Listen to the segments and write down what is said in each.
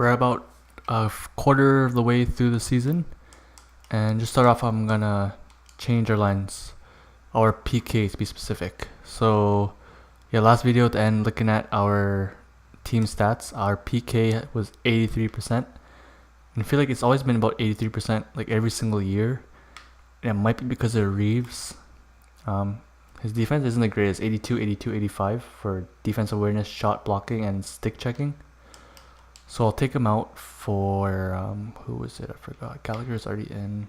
We're about a quarter of the way through the season, and just start off, I'm gonna change our lines, our PK to be specific. So, yeah, last video at the end, looking at our team stats, our PK was 83%. And I feel like it's always been about 83%, like every single year. And it might be because of Reeves. His defense isn't the greatest, 82, 82, 85 for defense awareness, shot blocking, and stick checking. So I'll take him out for who was it? I forgot. Gallagher's already in.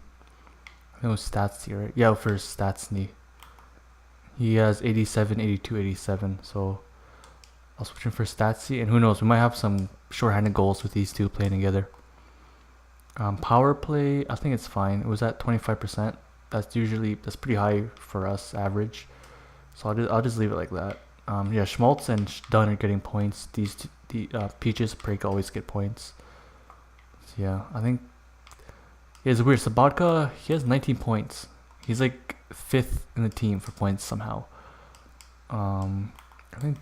I think it was stats here, right? Yeah, for Statsny. He has 87, 82, 87. So I'll switch him for Statsy, and who knows? We might have some shorthanded goals with these two playing together. Power play, I think it's fine. It was at 25%. That's pretty high for us, average. So I'll just leave it like that. Yeah, Schmaltz and Dunn are getting points. Peaches, Prake always get points. So yeah, I think it's weird. Sabatka, he has 19 points. He's like 5th in the team for points somehow. I think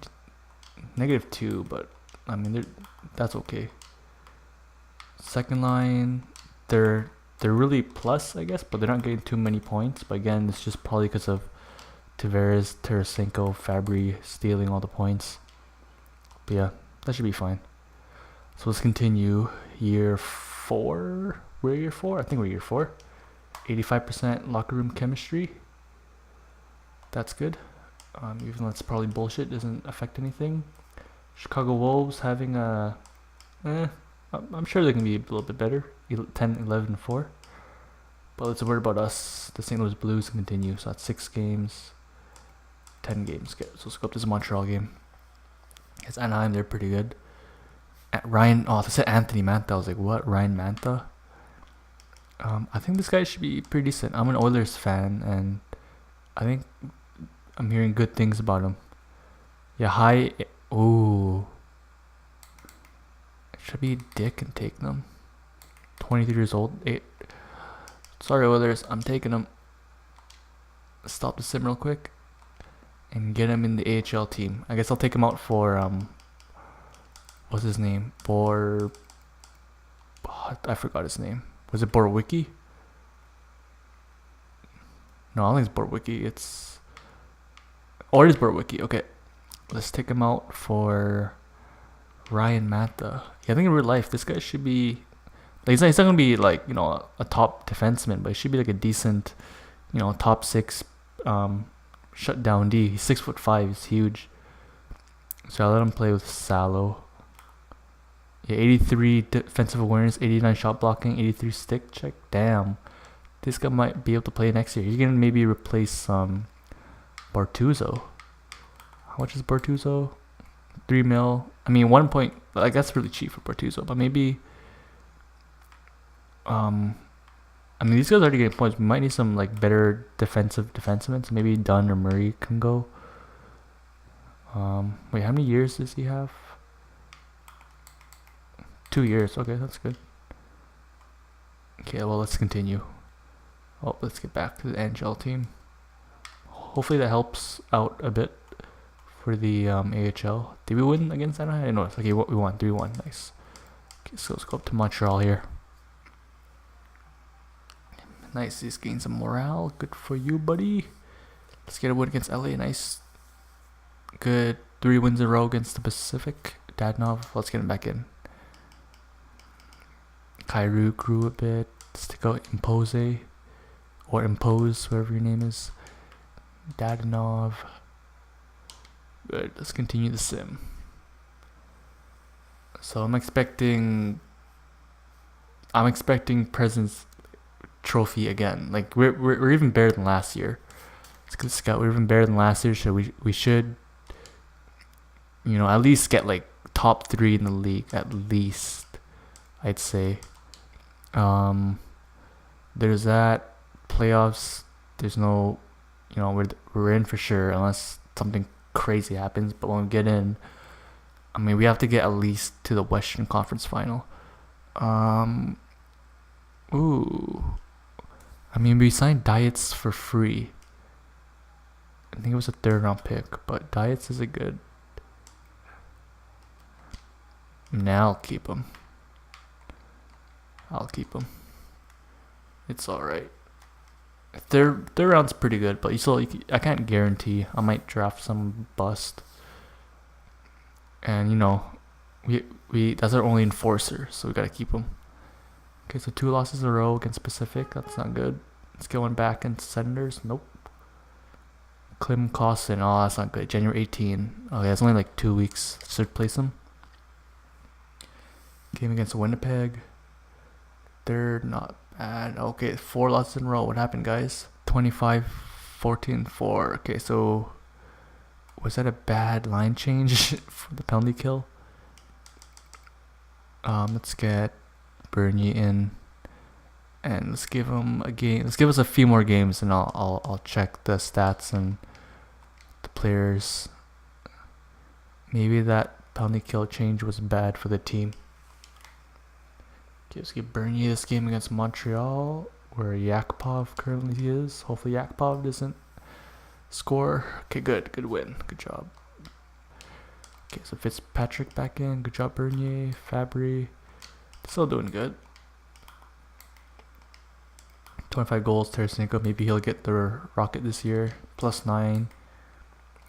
-2, but I mean that's okay. Second line, they're really plus, I guess, but they're not getting too many points. But again, it's just probably because of Tavares, Tarasenko, Fabry stealing all the points. But yeah, that should be fine. So let's continue. Year 4. We're year 4? I think we're year 4. 85% locker room chemistry. That's good. Even though that's probably bullshit, doesn't affect anything. Chicago Wolves having a... I'm sure they can be a little bit better. 10, 11, 4. But let's worry about us. The St. Louis Blues continue. So that's 6 games. 10 games. Okay, so let's go up to this Montreal game. It's Anaheim, they're pretty good. They said Anthony Mantha. I was like, what? Ryan Mantha? I think this guy should be pretty decent. I'm an Oilers fan, and I think I'm hearing good things about him. Yeah, high. Ooh. Should be a dick and take them. 23 years old. Sorry, Oilers. I'm taking him. Stop the sim real quick and get him in the AHL team. I guess I'll take him out for what's his name? I forgot his name. Was it Borwicki? No, I don't think it's Borwicki. It is Borwicki. Okay, let's take him out for Ryan Mantha. Yeah, I think in real life this guy should be like, he's not gonna be like, a top defenseman, but he should be like a decent, top 6 shut down D. He's 6'5". He's huge. So I'll let him play with Salo. Yeah, 83 defensive awareness, 89 shot blocking, 83 stick check. Damn, this guy might be able to play next year. He's gonna maybe replace Bortuzzo. How much is Bortuzzo? 3 mil. I mean, 1 point. Like, that's really cheap for Bortuzzo, but maybe. I mean, these guys are already getting points. We might need some like better defensemen. So maybe Dunn or Murray can go. Wait, how many years does he have? 2 years. Okay, that's good. Okay, well, let's continue. Oh, let's get back to the NHL team. Hopefully that helps out a bit for the AHL. Did we win against Anaheim? No, it's okay. We won 3-1. Nice. Okay, so let's go up to Montreal here. Nice, he's gained some morale. Good for you, buddy. Let's get a win against LA. Nice. Good. 3 wins in a row against the Pacific. Dadonov, let's get him back in. Kyrou grew a bit. Stick out Impose. Or Impose, whatever your name is. Dadonov. Good, let's continue the sim. So I'm expecting President's Trophy again. Like, we're even better than last year. It's good scout. We're even better than last year, so we should, at least get like top 3 in the league, at least, I'd say. There's that. Playoffs, there's no, we're in for sure unless something crazy happens. But when we get in, I mean, we have to get at least to the Western Conference Final. Ooh, I mean, we signed Diets for free. I think it was a 3rd round pick, but Diets is a good. Now I'll keep him. I'll keep him. It's alright. Their round's pretty good, but I can't guarantee. I might draft some bust. And we that's our only enforcer, so we gotta keep him. Okay, so 2 losses in a row against Pacific. That's not good. Let's get one back into Senators. Nope. Klim Kostin. Oh, that's not good. January 18. Okay, it's only like 2 weeks. Should replace him. Game against Winnipeg. They're not bad. Okay, 4 losses in a row. What happened, guys? 25-14-4. Okay, so was that a bad line change for the penalty kill? Let's get Bernier in, and let's give him a game. Let's give us a few more games, and I'll check the stats and the players. Maybe that penalty kill change was bad for the team. Okay, let's give Bernier this game against Montreal, where Yakupov currently is. Hopefully Yakupov doesn't score. Okay, good win. Good job. Okay, so Fitzpatrick back in. Good job, Bernier. Fabry. Still doing good. 25 goals, Tarasenko. Maybe he'll get the Rocket this year. +9.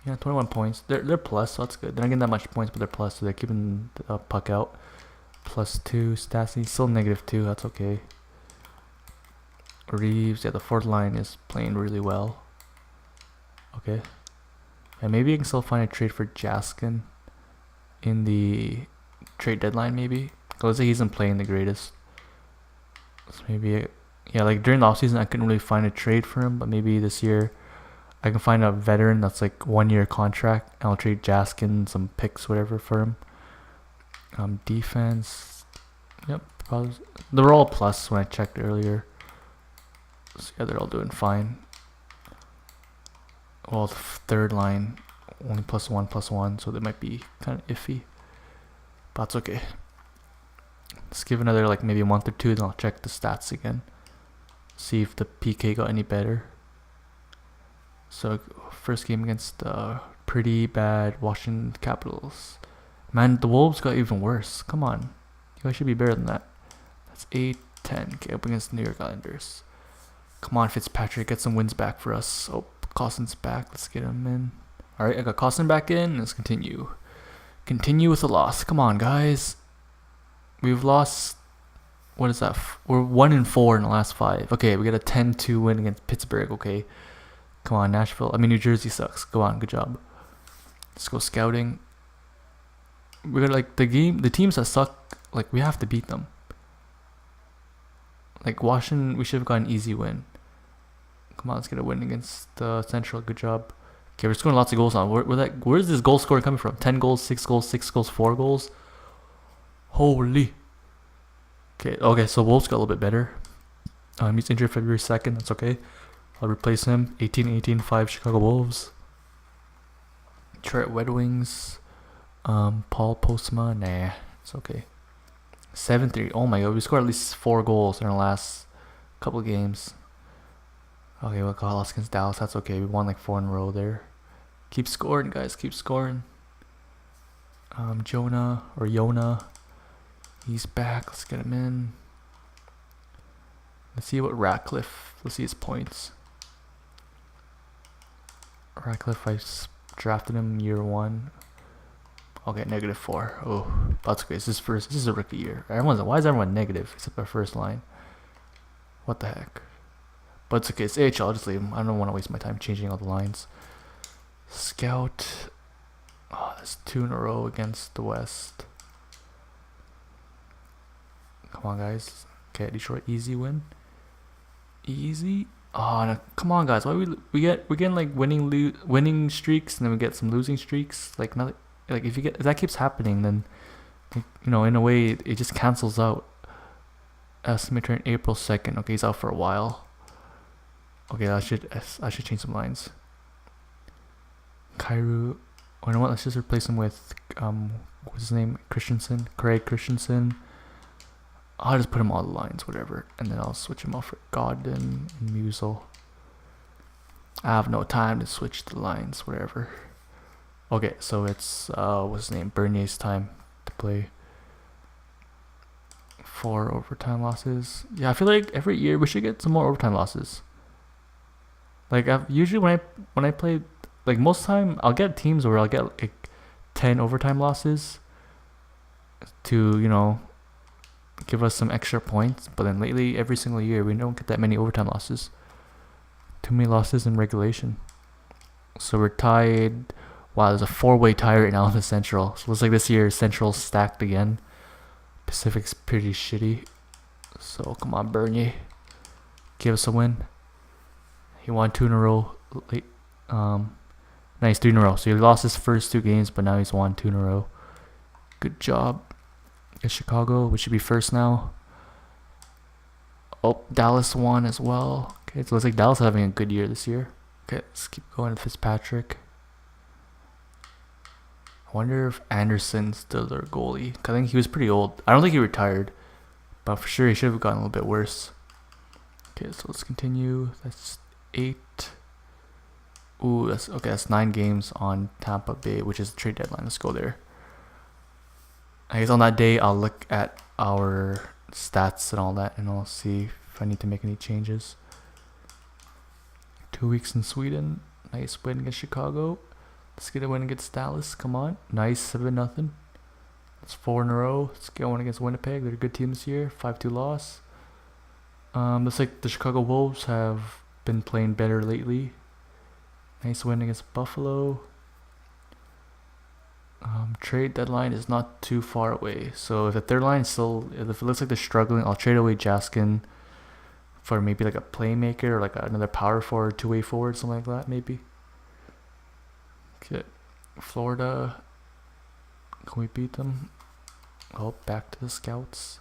Yeah, 21 points. They're plus, so that's good. They're not getting that much points, but they're plus, so they're keeping the puck out. +2. Stassi, still -2. That's okay. Reeves, yeah, the 4th line is playing really well. Okay. And maybe you can still find a trade for Jaskin in the trade deadline, maybe. Let's say he's been playing the greatest. So maybe, yeah, like during the offseason, I couldn't really find a trade for him, but maybe this year I can find a veteran that's like 1-year contract, and I'll trade Jaskin, some picks, whatever, for him. Defense, yep, probably. They were all plus when I checked earlier. So yeah, they're all doing fine. Well, the 3rd line only +1, so they might be kind of iffy, but that's okay. Let's give another like maybe a month or 2, then I'll check the stats again, see if the PK got any better. So first game against the pretty bad Washington Capitals. Man, the Wolves got even worse. Come on, you guys should be better than that. That's 8-10. Okay, up against New York Islanders. Come on, Fitzpatrick, get some wins back for us. Oh, Costin's back. Let's get him in. Alright, I got Costin back in. Let's continue. Continue with the loss. Come on, guys. We've lost. What is that? We're 1-4 in the last 5. Okay, we got a 10-2 win against Pittsburgh. Okay. Come on, Nashville. I mean, New Jersey sucks. Go on, good job. Let's go scouting. We got like the teams that suck, like we have to beat them. Like Washington, we should have got an easy win. Come on, let's get a win against Central. Good job. Okay, we're scoring lots of goals now. Where's this goal scoring coming from? 10 goals, 6 goals, 6 goals, 4 goals. Holy. Okay, so Wolves got a little bit better. He's injured February 2nd. That's okay. I'll replace him. 18-5 Chicago Wolves. Detroit Red Wings. Paul Postma. Nah, it's okay. 7-3. Oh my god, we scored at least 4 goals in our last couple games. Okay, we'll call us against Dallas. That's okay. We won like 4 in a row there. Keep scoring, guys. Keep scoring. Yona. He's back. Let's get him in. Let's see what Ratcliffe. Let's see his points. Ratcliffe, I drafted him year 1. Okay, -4. Oh, that's great. This is a rookie year. Why is everyone negative except our first line? What the heck? But it's okay. It's AHL. I'll just leave him. I don't want to waste my time changing all the lines. Scout. Oh, that's 2 in a row against the West. Come on, guys. Okay, Detroit, easy win. Easy. Oh, no, come on, guys. Why we're getting like winning streaks, and then we get some losing streaks. Like nothing. Like if that keeps happening, then in a way it just cancels out. Estimate turn April 2nd. Okay, he's out for a while. Okay, I should change some lines. Kairu. Oh, you know what? Let's just replace him with what's his name? Craig Christensen. I'll just put him on the lines, whatever, and then I'll switch him off for Godden and Musel. I have no time to switch the lines, whatever. Okay, so it's what's his name? Bernier's time to play. 4 overtime losses. Yeah, I feel like every year we should get some more overtime losses. Like usually when I play, like most time I'll get teams where I'll get like 10 overtime losses to give us some extra points. But then lately, every single year we don't get that many overtime losses. Too many losses in regulation. So we're tied. Wow, there's a 4-way tie right now in the Central. So it looks like this year Central's stacked again. Pacific's pretty shitty. So come on, Bernier, give us a win. He won 2 in a row. Late. Nice, 3 in a row. So he lost his first 2 games, but now he's won 2 in a row. Good job. It's Chicago. We should be first now. Oh, Dallas won as well. Okay, so it looks like Dallas is having a good year this year. Okay, let's keep going. Fitzpatrick. I wonder if Anderson's still their goalie. I think he was pretty old. I don't think he retired, but for sure he should have gotten a little bit worse. Okay, so let's continue. That's 8. Ooh, that's 9 games on Tampa Bay, which is the trade deadline. Let's go there. I guess on that day I'll look at our stats and all that, and I'll see if I need to make any changes. 2 weeks in Sweden. Nice win against Chicago. Let's get a win against Dallas. Come on. Nice 7-0. That's 4 in a row. Let's get one against Winnipeg. They're a good team this year. 5-2 loss. Looks like the Chicago Wolves have been playing better lately. Nice win against Buffalo. Trade deadline is not too far away. So if the third line still, if it looks like they're struggling, I'll trade away Jaskin for maybe like a playmaker or like another power forward, 2-way forward, something like that maybe. Okay, Florida. Can we beat them? Oh, back to the Scouts.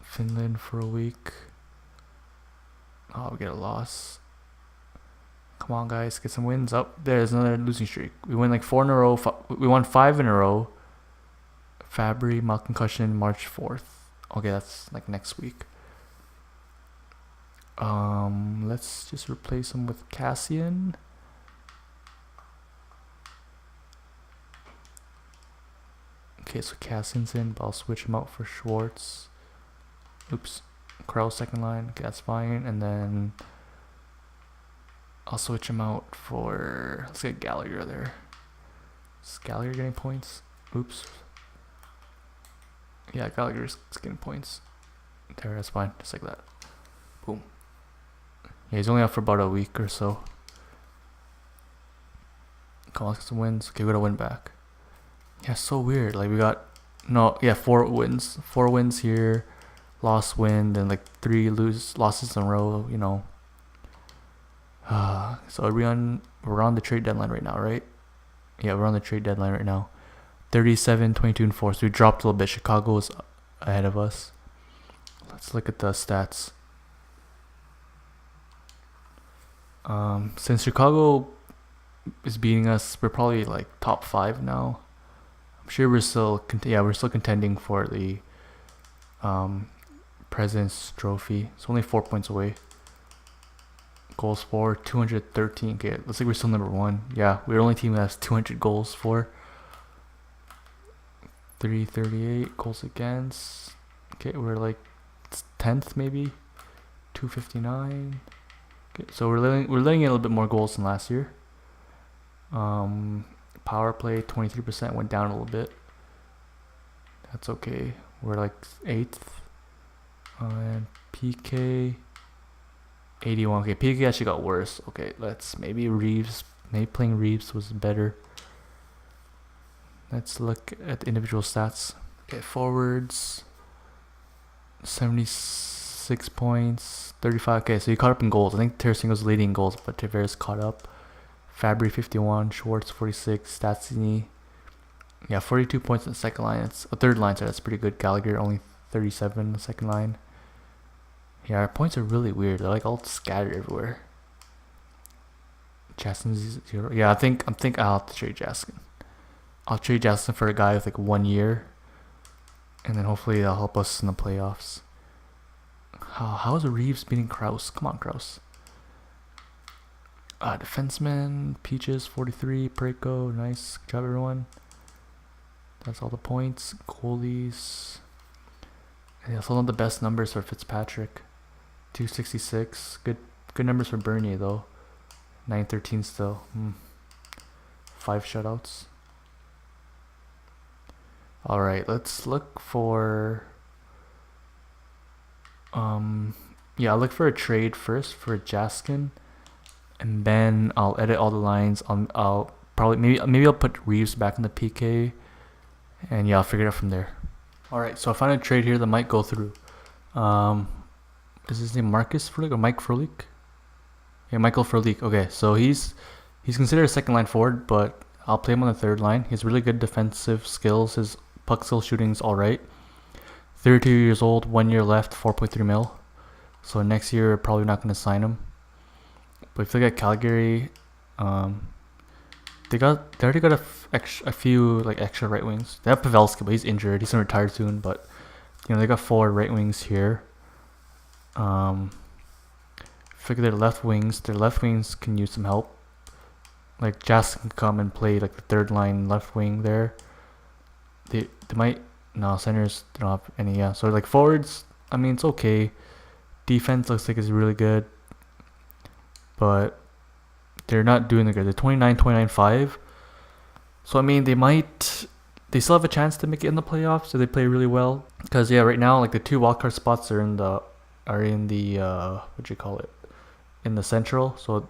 Finland for a week. Oh, we get a loss. Come on, guys, get some wins. Up there's another losing streak. We win like 4 in a row. We won 5 in a row. Fabry, mild concussion, March 4th. Okay, that's like next week. Let's just replace him with Cassian. Okay, so Cassian's in, but I'll switch him out for Schwartz. Oops. Krell second line. Okay, that's fine. And then I'll switch him out for, let's get Gallagher there. Is Gallagher getting points? Oops. Yeah, Gallagher's getting points. There, that's fine. Just like that. Boom. Yeah, he's only out for about a week or so. Come on, let's get some wins. Okay, we got a win back. Yeah, so weird. Like we got, 4 wins. 4 wins here. Lost win, then like 3 losses in a row, So we're on the trade deadline right now, right? Yeah, we're on the trade deadline right now. 37, 22, and 4. So we dropped a little bit. Chicago is ahead of us. Let's look at the stats. Since Chicago is beating us, we're probably like top 5 now. I'm sure we're still contending for the President's Trophy. It's only 4 points away. Goals for 213. Okay, looks like we're still number 1. Yeah, we're the only team that has 200 goals for. 338 goals against. Okay, we're like 10th maybe. 259. Okay, so we're letting in a little bit more goals than last year. Power play 23% went down a little bit. That's okay. We're like 8th. And PK 81. Okay, PK actually got worse. Okay, maybe playing Reeves was better. Let's look at the individual stats. Okay, forwards 76 points, 35. Okay, so he caught up in goals. I think Tarasenko's leading goals, but Tavares caught up. Fabry 51, Schwartz 46, Statsini. Yeah, 42 points in the second line. It's a third line, so that's pretty good. Gallagher only 37 in the second line. Yeah, our points are really weird. They're like all scattered everywhere. Jaskin's 0. Yeah, I think I'll have to trade Jaskin. I'll trade Jaskin for a guy with like 1 year, and then hopefully that'll help us in the playoffs. How is Reeves beating Kraus? Come on, Kraus. Defenseman, Peaches 43, Preco, nice. Good job, everyone. That's all the points. Goalies. Yeah, still not the best numbers for Fitzpatrick. 266. Good numbers for Bernier though. 913 still. 5 shutouts. All right, let's look for. Yeah, I'll look for a trade first for Jaskin, and then I'll edit all the lines. I'll probably maybe I'll put Reeves back in the PK, and yeah, I'll figure it out from there. All right, so I found a trade here that might go through. Is his name Marcus Frolik or Mike Frolik? Yeah, Michael Frolik. Okay, so he's considered a second line forward, but I'll play him on the third line. He has really good defensive skills. His puck skill shooting's all right. 32 years old, 1 year left, 4.3 mil. So next year, probably not going to sign him. But if they get Calgary, they already got a few like extra right wings. They have Pavelski, but he's injured. He's gonna retire soon. But they got 4 right wings here. Figure their left wings. Their left wings can use some help. Like Jaskin can come and play like the third line left wing there. They might. No, centers don't have any. Yeah, so like forwards, I mean it's okay. Defense looks like it's really good, but they're not doing the good. They're 29, 29, 5. So I mean they still have a chance to make it in the playoffs if they play really well. Because yeah, right now like the 2 wildcard spots are in the what you call it, in the Central. So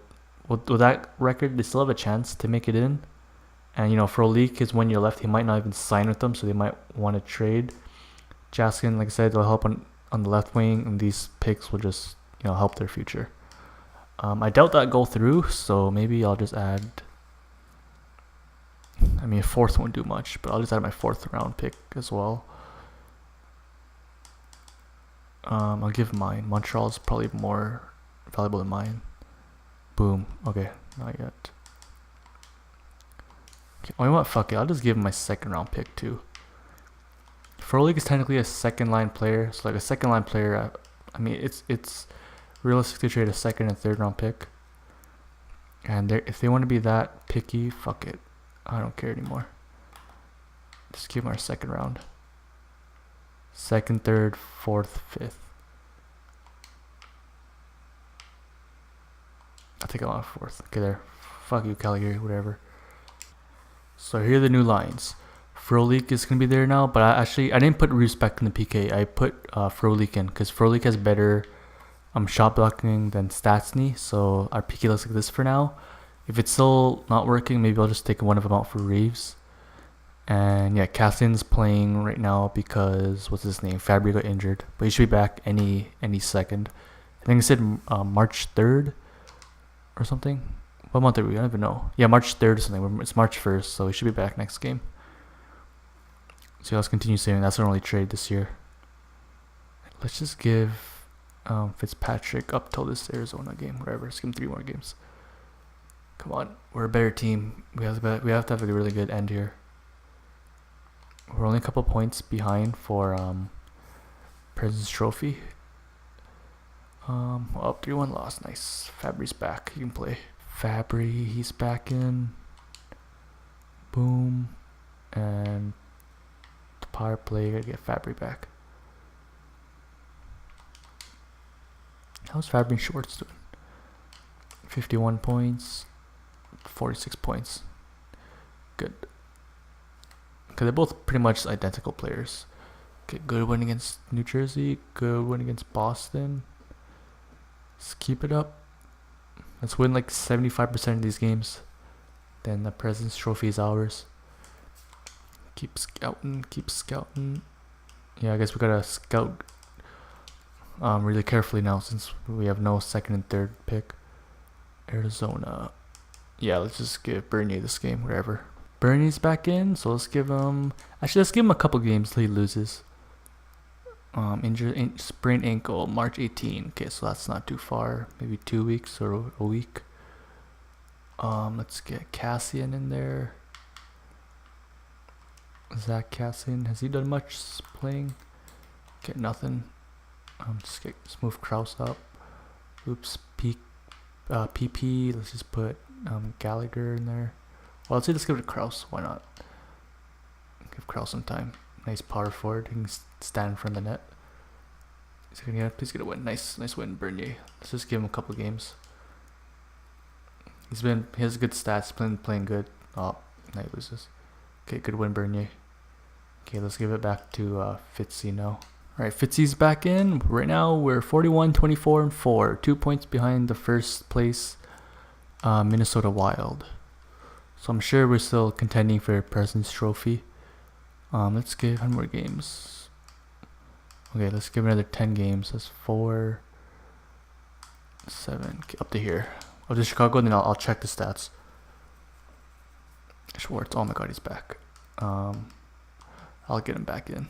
with that record, they still have a chance to make it in. And Frolik is 1 year left. He might not even sign with them, so they might want to trade. Jaskin, like I said, they'll help on the left wing, and these picks will just help their future. I doubt that go through, so maybe I'll just add. I mean, a 4th won't do much, but I'll just add my 4th round pick as well. I'll give mine. Montreal's probably more valuable than mine. Boom. Okay, not yet. Okay, you know what? Fuck it. I'll just give him my 2nd round pick too. Frolik is technically a second line player, so like a second line player. I mean, it's realistic to trade a 2nd and 3rd round pick. And if they want to be that picky, fuck it. I don't care anymore. Just give them our 2nd round. 2nd, 3rd, 4th, 5th. I think I want 4th. Okay, there. Fuck you, Calgary, whatever. So here are the new lines. Frolik is going to be there now, but I didn't put Reeves back in the PK. I put Frolik in because Frolik has better shot blocking than Stastny. So our PK looks like this for now. If it's still not working, maybe I'll just take one of them out for Reeves. And yeah, Cassian's playing right now because what's his name? Fabry got injured, but he should be back any second. I think it said March 3rd or something. What month are we? I don't even know. Yeah, March 3rd or something. It's March 1st, so he should be back next game. So let's continue saving. That's our only trade this year. Let's just give Fitzpatrick up till this Arizona game, whatever. Let's give him 3 more games. Come on, we're a better team. We have to have a really good end here. We're only a couple points behind for President's Trophy. Up 3-1 loss. Nice. Fabry's back. You can play. Fabry, he's back in. Boom. And the power play, gotta get Fabry back. How's Fabry and Schwartz doing? 51 points. 46 points. Good. Because they're both pretty much identical players. Okay, good win against New Jersey. Good win against Boston. Let's keep it up. Let's win like 75% of these games. Then the President's Trophy is ours. Keep scouting. Keep scouting. Yeah, I guess we gotta scout really carefully now since we have no 2nd and 3rd pick. Arizona. Yeah, let's just give Bernier this game, whatever. Bernie's back in, so let's give him. Actually, let's give him a couple games till he loses. Sprained ankle, March 18. Okay, so that's not too far. Maybe 2 weeks or a week. Let's get Cassian in there. Zach Cassian, has he done much playing? Okay, nothing. Just move Kraus up. Oops, PP. Let's just put Gallagher in there. Well, let's give it to Kraus. Why not? Give Kraus some time. Nice power forward. He can stand in front of the net. Please get a win. Nice win, Bernier. Let's just give him a couple games. He has good stats, playing good. Oh, now he loses. Okay, good win, Bernier. Okay, let's give it back to Fitzy now. Alright, Fitzy's back in. Right now we're 41, 24, and 4. 2 points behind the first place Minnesota Wild. So I'm sure we're still contending for President's Trophy. Let's give 100 more games. Okay, let's give another 10 games. That's 4, 7, up to here. I'll do Chicago, and then I'll check the stats. Schwartz, oh my god, he's back. I'll get him back in.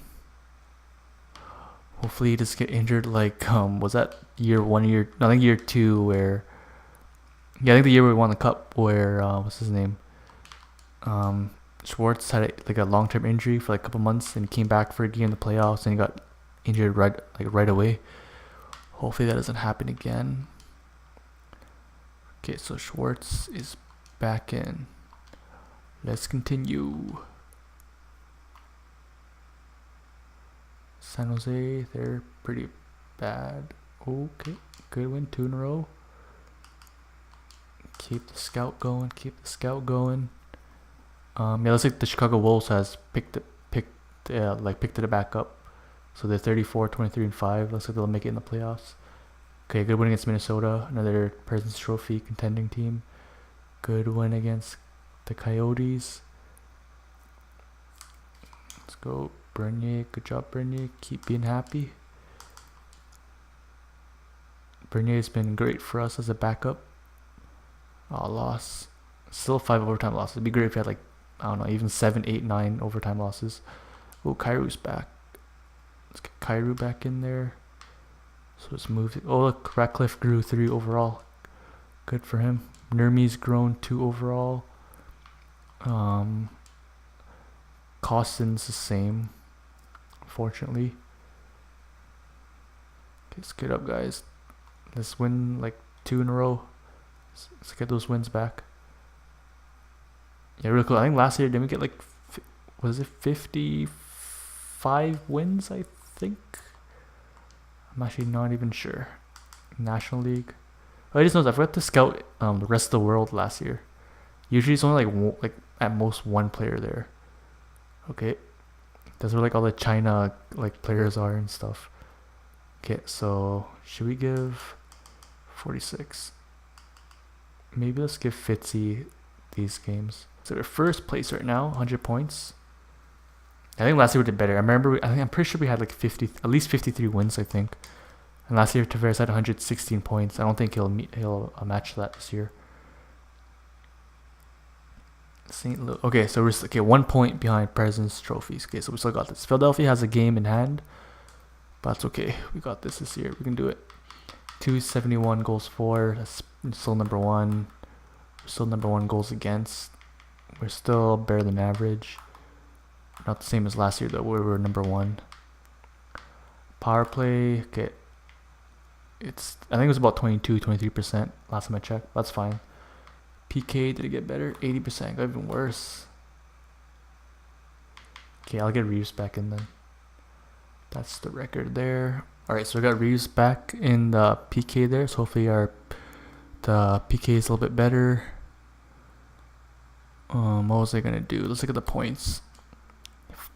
Hopefully he doesn't get injured like, was that year 1, I think year 2 where, yeah, I think the year we won the cup where, what's his name? Schwartz had a long-term injury for like a couple months and came back for a game in the playoffs and he got injured right away. Hopefully that doesn't happen again. Okay, so Schwartz is back in. Let's continue. San Jose, they're pretty bad. Okay, good win, 2 in a row. Keep the scout going. Yeah, looks like the Chicago Wolves has picked it back up. So they're 34, 23, and 5. Looks like they'll make it in the playoffs. Okay, good win against Minnesota, another President's Trophy contending team. Good win against the Coyotes. Let's go, Bernier. Good job, Bernier. Keep being happy. Bernier's been great for us as a backup. Oh, loss. Still 5 overtime losses. It'd be great if we had I don't know, even 7, 8, 9 overtime losses. Oh, Kairu's back. Let's get Kairu back in there. So let's move it. Oh, look, Ratcliffe grew 3 overall. Good for him. Nurmi's grown 2 overall. Costin's the same, unfortunately. Okay, let's get up, guys. Let's win 2 in a row. Let's get those wins back. Yeah, really cool. I think last year, didn't we get was it 55 wins, I think? I'm actually not even sure. National League. I just noticed I forgot to scout the rest of the world last year. Usually it's only like at most 1 player there. Okay. That's where all the China players are and stuff. Okay, so should we give 46? Maybe let's give Fitzy these games. So we're first place right now, 100 points. I think last year we did better. I'm pretty sure we had at least 53 wins, I think. And last year Tavares had 116 points. I don't think he'll match that this year. St. Louis. Okay, so we're 1 point behind President's Trophies. Okay, so we still got this. Philadelphia has a game in hand, but that's okay. We got this year. We can do it. 271 goals for. That's still number 1. We're still number 1 goals against. We're still better than average. Not the same as last year though, where we were number 1. Power play. Okay. I think it was about 23% last time I checked. That's fine. PK, did it get better? 80%, got even worse. Okay, I'll get Reeves back in then. That's the record there. Alright, so we got Reeves back in the PK there. So hopefully the PK is a little bit better. What was I gonna do? Let's look at the points.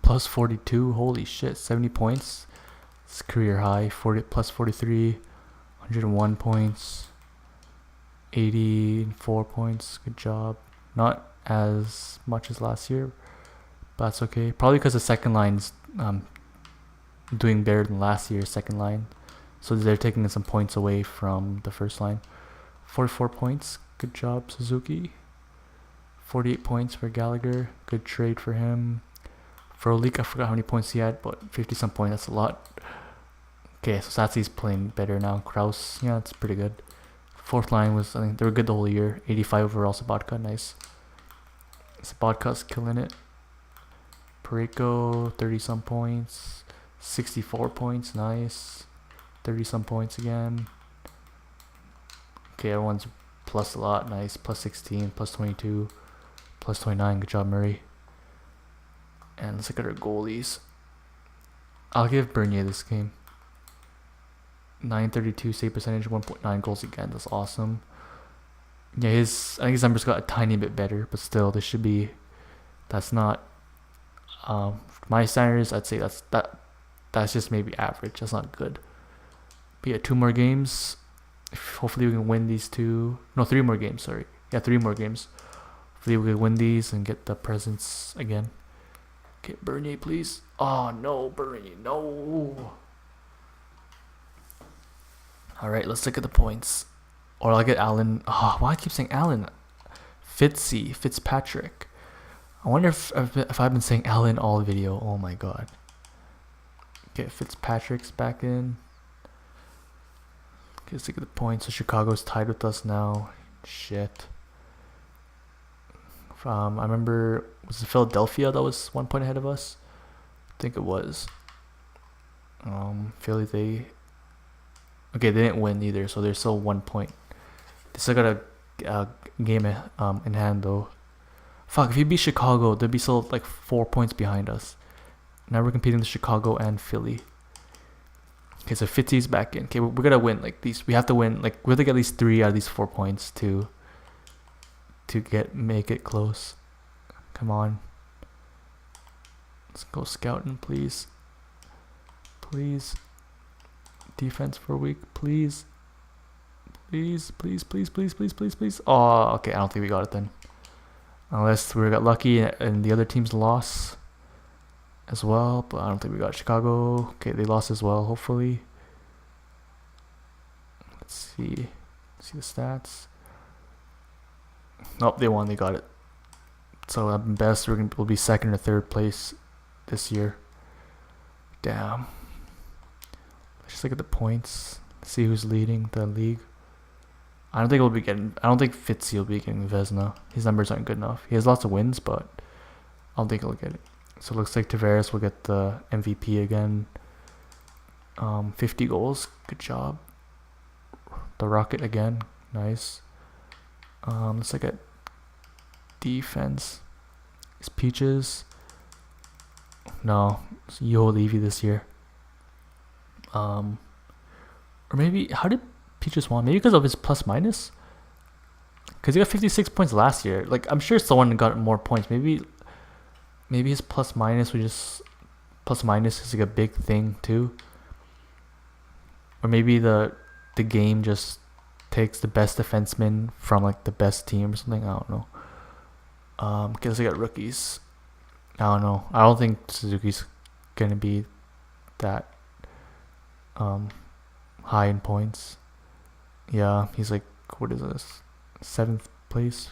Plus 42, holy shit, 70 points. It's career high. plus 43, 101 points. 84 points. Good job. Not as much as last year, but that's okay. Probably because the second line's doing better than last year's second line, so they're taking some points away from the first line. 44 points. Good job, Suzuki. 48 points for Gallagher. Good trade for him. For Olik, I forgot how many points he had, but 50 some points. That's a lot. Okay, so Satsy's playing better now. Kraus, yeah, that's pretty good. Fourth line was, I think they were good the whole year. 85 overall. Sabatka, nice. Sabatka's killing it. Pareko, 30 some points. 64 points, nice. 30 some points again. Okay, everyone's plus a lot, nice. Plus 16, plus 22, plus 29. Good job, Murray. And let's look at our goalies. I'll give Bernier this game. 932 save percentage, 1.9 goals against. That's awesome. Yeah, I think his numbers got a tiny bit better, but still, this should be. That's not. My standards, I'd say that's just maybe average. That's not good. But yeah, 2 more games. Hopefully we can win these 2. No, 3 more games. Sorry. Yeah, 3 more games. Hopefully we can win these and get the presents again. Okay, Bernier, please. Oh no, Bernier, no. All right, let's look at the points. Or I'll get Allen. Oh, why I keep saying Allen? Fitzpatrick. I wonder if I've been saying Allen all video. Oh my god. Okay, Fitzpatrick's back in. Okay, let's look at the points. So Chicago's tied with us now. Shit. I remember, was it Philadelphia that was 1 point ahead of us? I think it was. Philly, they didn't win either, so they're still 1 point. They still got a game in hand though. Fuck, if you beat Chicago, they'd be still like 4 points behind us. Now we're competing with Chicago and Philly. Okay, so Fitzy's back in. Okay, we're gonna win like these. We have to win. Like we have to get at least 3 out of these 4 points to make it close. Come on. Let's go scouting, please. Please. Defense for a week, please. Please. Oh, okay, I don't think we got it then. Unless we got lucky and the other teams lost as well, but I don't think we got Chicago. Okay, they lost as well, hopefully. Let's see the stats. Nope, they won. They got it. So at best, we'll be 2nd or 3rd place this year. Damn. Let's just look at the points. See who's leading the league. I don't think Fitzy will be getting Vezina. His numbers aren't good enough. He has lots of wins, but I don't think he'll get it. So it looks like Tavares will get the MVP again. 50 goals. Good job. The Rocket again. Nice. Let's look at defense. Is Peaches? No, it's Yo Levy this year. Or maybe, how did Peaches won? Maybe because of his plus minus? Because he got 56 points last year. Like, I'm sure someone got more points. Maybe his plus minus was just, plus minus is like a big thing too. Or maybe the game just takes the best defenseman from like the best team or something. I don't know. Because I got rookies. I don't know. I don't think Suzuki's gonna be that high in points. Yeah, he's like, what is this? 7th place.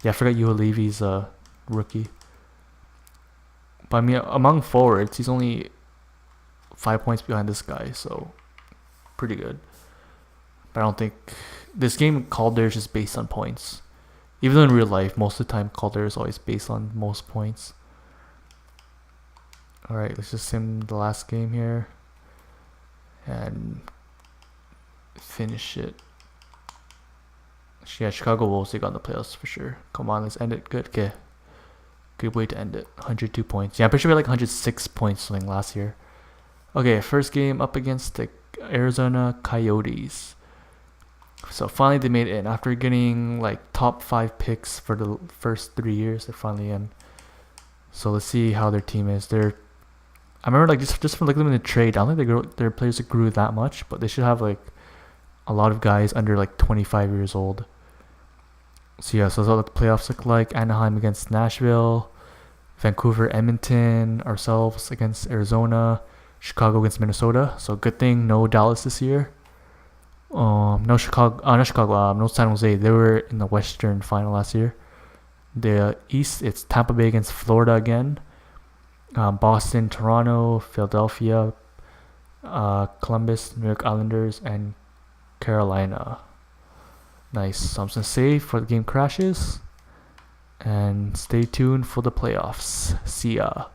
Yeah, I forgot Levy's a rookie. But I mean, among forwards, he's only 5 points behind this guy, so pretty good. But I don't think this game Calder is just based on points. Even though in real life, most of the time Calder is always based on most points. Alright, let's just sim the last game here and finish it. Yeah, Chicago Wolves, they got in the playoffs for sure. Come on, let's end it. Good. Okay. Good way to end it. 102 points. Yeah, I'm pretty sure we had like 106 points something last year. Okay, first game up against the Arizona Coyotes. So finally they made it in. After getting like top 5 picks for the first 3 years, they're finally in. So let's see how their team is. I remember like just from looking at them in the trade, I don't think their players grew that much, but they should have like a lot of guys under like 25 years old. So yeah, so that's what the playoffs look like. Anaheim against Nashville, Vancouver, Edmonton, ourselves against Arizona, Chicago against Minnesota. So good thing no Dallas this year. No San Jose. They were in the Western final last year. The East, it's Tampa Bay against Florida again. Boston, Toronto, Philadelphia, Columbus, New York Islanders, and Carolina. Nice. So I'm just gonna save for the game crashes and stay tuned for the playoffs. See ya.